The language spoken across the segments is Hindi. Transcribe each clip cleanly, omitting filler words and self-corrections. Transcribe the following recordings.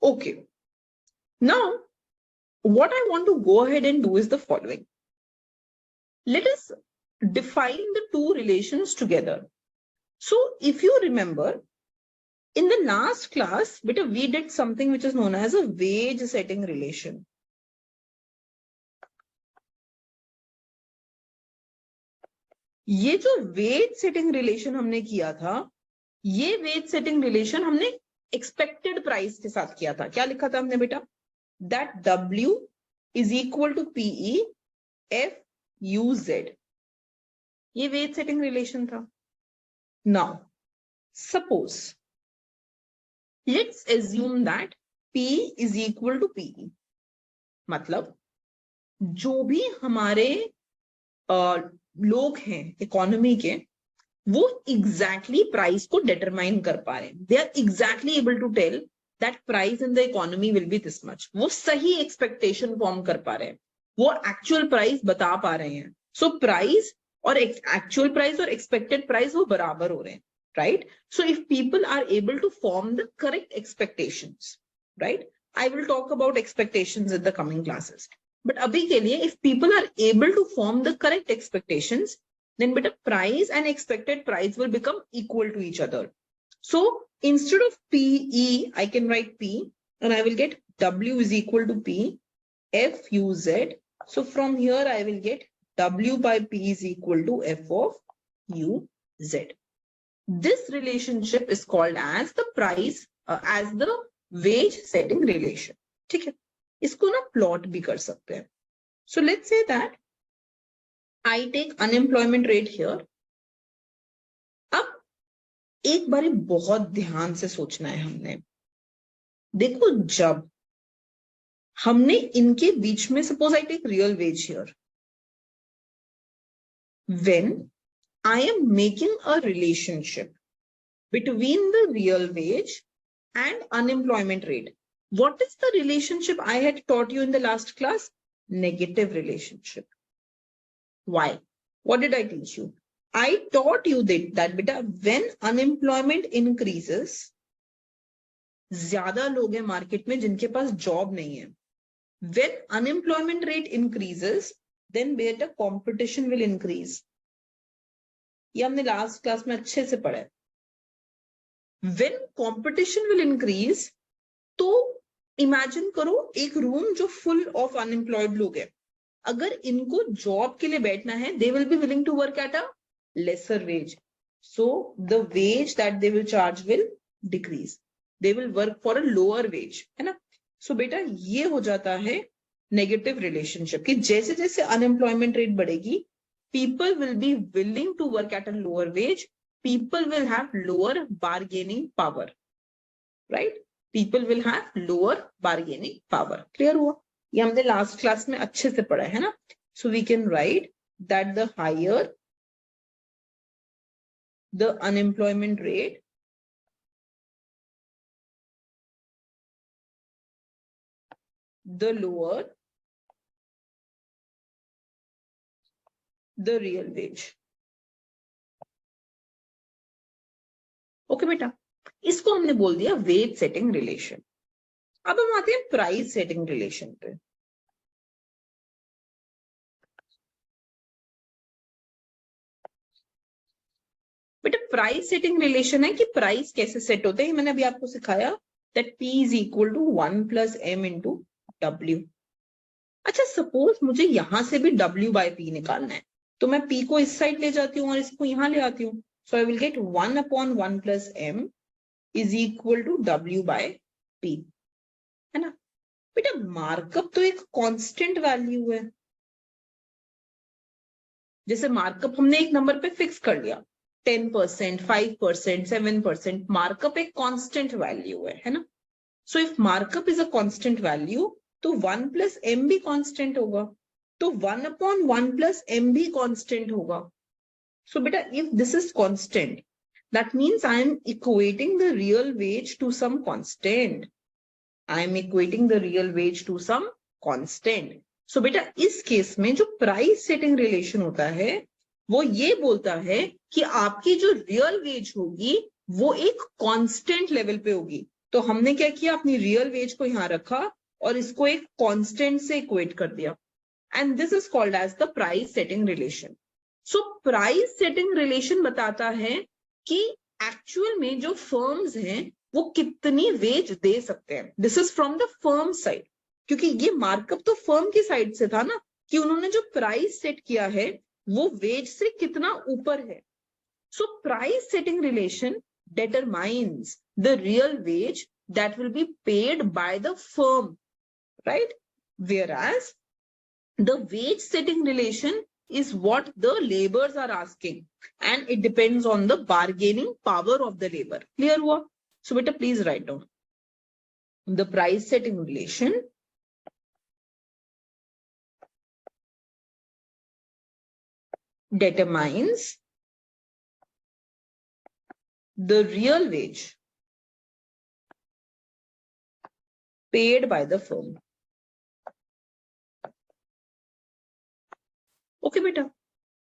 Okay. Now, what I want to go ahead and do is the following. Let us define the two relations together. So if you remember, in the last class, we did something which is known as a wage setting relation. ये जो वेज सेटिंग रिलेशन हमने किया था, ये वेज सेटिंग रिलेशन हमने एक्सपेक्टेड प्राइस के साथ किया था. क्या लिखा था हमने बेटा? That W is equal to PE FUZ. ये वेज सेटिंग रिलेशन था. Now suppose let's assume that P is equal to PE. मतलब जो भी हमारे लोग हैं इकोनॉमी के, वो एग्जैक्टली प्राइस को डिटरमाइन कर पा रहे हैं. They are exactly able to tell that price in the economy will be this much. वो सही एक्सपेक्टेशन फॉर्म कर पा रहे हैं, वो एक्चुअल प्राइस बता पा रहे हैं. सो प्राइस और एक्चुअल प्राइस और एक्सपेक्टेड प्राइस वो बराबर हो रहे हैं, right? So if people are able to form the correct expectations, right? I will talk about expectations in the coming classes. But अभी के लिए if people are able to form the correct expectations, then beta price and expected price will become equal to each other. So instead of PE, I can write P and I will get W is equal to P FUZ. So from here I will get W by P is equal to F of UZ. This relationship is called as the price, as the wage setting relation. ठीक है? इसको ना प्लॉट भी कर सकते हैं. So let's say that I take unemployment rate here. अब एक बारी बहुत ध्यान से सोचना है हमने. देखो, जब हमने इनके बीच में, suppose I take real wage here, when I am making a relationship between the real wage and unemployment rate. What is the relationship I had taught you in the last class? Negative relationship. Why? What did I teach you? I taught you that beta, when unemployment increases, ज्यादा लोग हैं मार्केट में जिनके पास जॉब नहीं है. When unemployment rate increases, then beta competition will increase. ये हमने लास्ट क्लास में अच्छे से पढ़ा है. When competition will increase, तो इमेजिन करो एक रूम जो फुल ऑफ अनएम्प्लॉयड लोग हैं. अगर इनको जॉब के लिए बैठना है, they will be willing to work at a lesser wage. So the wage that they will charge will decrease. They will work for a lower wage, है ना? So बेटा ये हो जाता है नेगेटिव रिलेशनशिप कि जैसे जैसे अनएम्प्लॉयमेंट रेट बढ़ेगी, people will be willing to work at a lower wage. People will have lower bargaining power, right? People will have lower bargaining power. Clear हुआ? ये हमने लास्ट क्लास में अच्छे से पढ़ा है ना? So we can write that the higher the unemployment rate, the lower the real wage. Okay बेटा, इसको हमने बोल दिया वेज सेटिंग रिलेशन. अब हम आते हैं प्राइस सेटिंग रिलेशन पे. बेटा प्राइस सेटिंग रिलेशन है कि प्राइस कैसे सेट होते हैं, मैंने अभी आपको सिखाया that P is equal to 1 plus M into W. अच्छा, सपोज मुझे यहां से भी W बाय P निकालना है, तो मैं P को इस साइड ले जाती हूँ और इसको यहां ले आती हूँ. So I will get 1 upon 1 plus M is equal to W by P. है ना बेटा? मार्कअप तो एक कांस्टेंट वैल्यू है. जैसे मार्कअप हमने एक नंबर पे फिक्स कर लिया, 10%, 5%, 7%. मार्कअप एक कांस्टेंट वैल्यू है ना? So if markup is a constant value, तो 1 प्लस M भी कांस्टेंट होगा, तो 1 upon 1 plus M भी कांस्टेंट होगा. So beta, if this is constant, that means I am equating the real wage to some constant. I am equating the real wage to some constant. So beta, इस केस में जो प्राइस सेटिंग रिलेशन होता है, वो ये बोलता है कि आपकी जो रियल वेज होगी वो एक कांस्टेंट लेवल पे होगी. तो हमने क्या किया, अपनी रियल वेज को यहां रखा और इसको एक कांस्टेंट से इक्वेट कर दिया, and this is called as the price setting relation. So price setting relation बताता है कि एक्चुअल में जो फर्म्स हैं वो कितनी वेज दे सकते हैं। This is from the firm side, क्योंकि ये मार्कअप तो फर्म की साइड से था ना, कि उन्होंने जो प्राइस सेट किया है वो वेज से कितना ऊपर है। सो price setting relation determines the real wage that will be paid by the firm, right? Whereas the wage setting relation is what the laborers are asking, and it depends on the bargaining power of the labor. Clear hua? So beta please write down the price setting relation determines the real wage paid by the firm. Okay बेटा,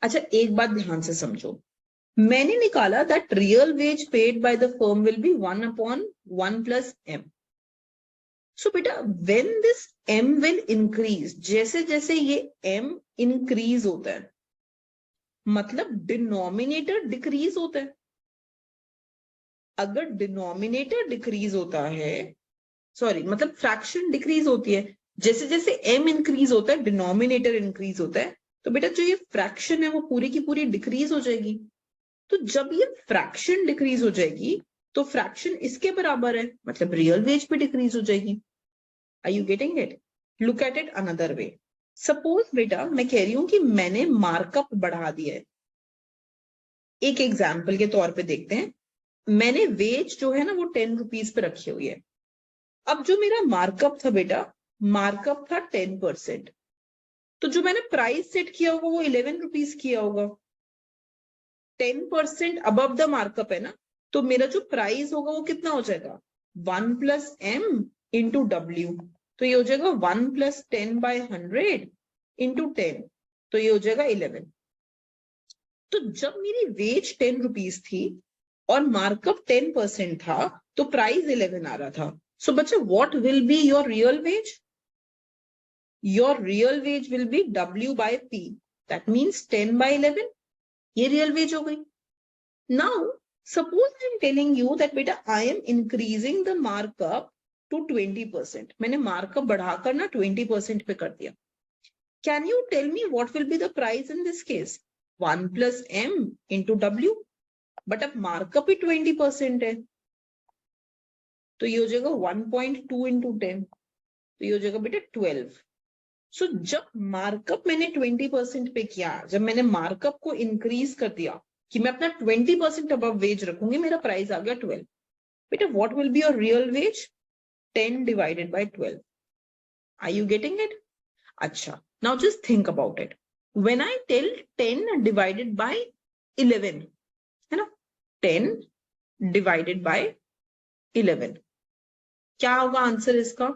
अच्छा एक बात ध्यान से समझो, मैंने निकाला that real veg paid by the firm will be 1/1 plus m. सो बेटा when this m will increase, जैसे जैसे ये m इंक्रीज होता है मतलब डिनोमिनेटर डिक्रीज होता है। अगर डिनोमिनेटर डिक्रीज होता है, सॉरी मतलब फ्रैक्शन डिक्रीज होती है, जैसे जैसे m इंक्रीज होता है डिनोमिनेटर इंक्रीज होता है, तो बेटा जो ये फ्रैक्शन है वो पूरी की पूरी डिक्रीज हो जाएगी। तो जब ये फ्रैक्शन डिक्रीज हो जाएगी तो फ्रैक्शन इसके बराबर है, मतलब रियल वेज भी डिक्रीज हो जाएगी। Are you getting it? Look at it another way. Suppose बेटा मैं कह रही हूं कि मैंने मार्कअप बढ़ा दिया है। एक एग्जाम्पल के तौर पे देखते हैं, मैंने वेज जो है ना वो 10 रुपीज पे रखी हुई है। अब जो मेरा मार्कअप था बेटा, मार्कअप था 10%, तो जो मैंने प्राइस सेट किया होगा वो 11 रुपीज किया होगा। 10% अबव द मार्कअप है ना, तो मेरा जो प्राइस होगा वो कितना हो जाएगा, 1 plus m into w, तो ये हो जाएगा 1 plus 10/100 into 10, तो ये हो जाएगा 11। तो जब मेरी वेज 10 रुपीज थी और मार्कअप 10% था तो प्राइस 11 आ रहा था। सो बच्चा what will be your real veg? Your real veg will be w/p, that means 10/11, ये रियल वेज हो गई। Now, suppose I am telling you that beta I am increasing the markup to 20%. मैंने markup बढ़ाकर ना 20% पे कर दिया। Can you tell me what will be the price in this case? 1 plus m into w. But अब markup ही 20% है, तो ये हो जाएगा 1.2 into 10, तो ये हो जाएगा बेटा 12। सो जब मार्कअप मैंने 20% पे किया, जब मैंने मार्कअप को इंक्रीज कर दिया कि मैं अपना 20% अबव वेज रखूंगी, मेरा प्राइस आ गया 12। बेटा what will be your real veg? 10 divided by 12. Are you getting it? अच्छा, now just think about it. When I tell 10 divided by 11, है ना, 10 divided by 11, क्या होगा आंसर इसका?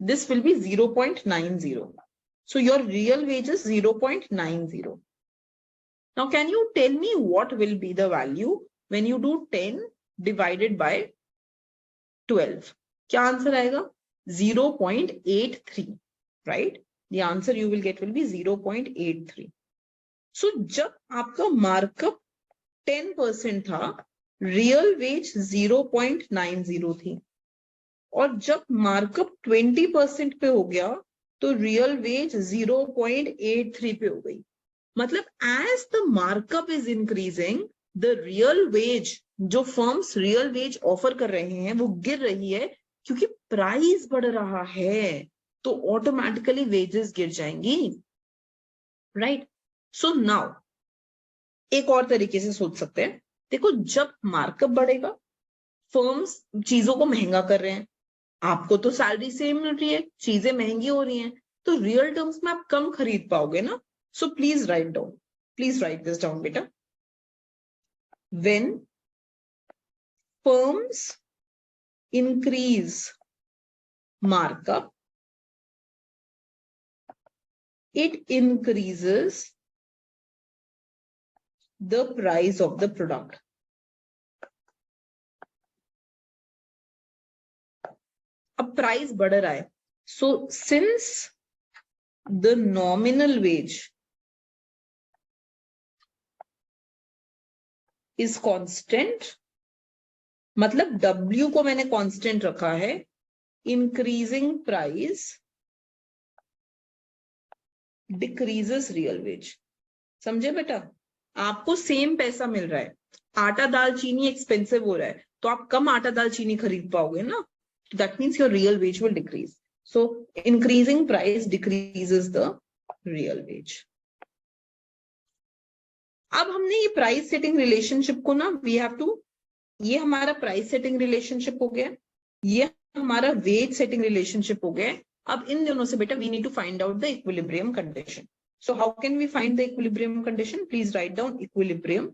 This will be 0.90. So your real wage is 0.90. Now, can you tell me what will be the value when you do 10 divided by 12? क्या आंसर आएगा? 0.83, right? The answer you will get will be 0.83. So जब आपका मार्कअप 10% था, रियल वेज 0.90 थी, और जब मार्कअप 20% पे हो गया तो रियल वेज 0.83 पे हो गई। मतलब as the markup is increasing, the real wage, जो फर्म्स रियल वेज ऑफर कर रहे हैं वो गिर रही है, क्योंकि प्राइस बढ़ रहा है तो ऑटोमेटिकली वेजेस गिर जाएंगी, राइट? सो नाउ एक और तरीके से सोच सकते हैं, देखो जब मार्कअप बढ़ेगा, फर्म्स चीजों को महंगा कर रहे हैं, आपको तो सैलरी सेम मिल रही है, चीजें महंगी हो रही हैं, तो रियल टर्म्स में आप कम खरीद पाओगे ना। So please write down, please write this down बेटा। When firms increase markup, it increases the price of the product. अब प्राइस बढ़ रहा है, so since the nominal wage is constant, मतलब W को मैंने कांस्टेंट रखा है, increasing price decreases real wage. समझे बेटा? आपको सेम पैसा मिल रहा है, आटा दाल चीनी एक्सपेंसिव हो रहा है, तो आप कम आटा दाल चीनी खरीद पाओगे ना, that means your real veg will decrease. So increasing price decreases the real veg. अब हमने ये प्राइस सेटिंग रिलेशनशिप को ना, वी हैव टू, ये हमारा प्राइस सेटिंग रिलेशनशिप हो गया, ये हमारा वेज सेटिंग रिलेशनशिप हो गया। अब इन दोनों से बेटा we need to find out the equilibrium condition. So how can we find the equilibrium condition? Please write down equilibrium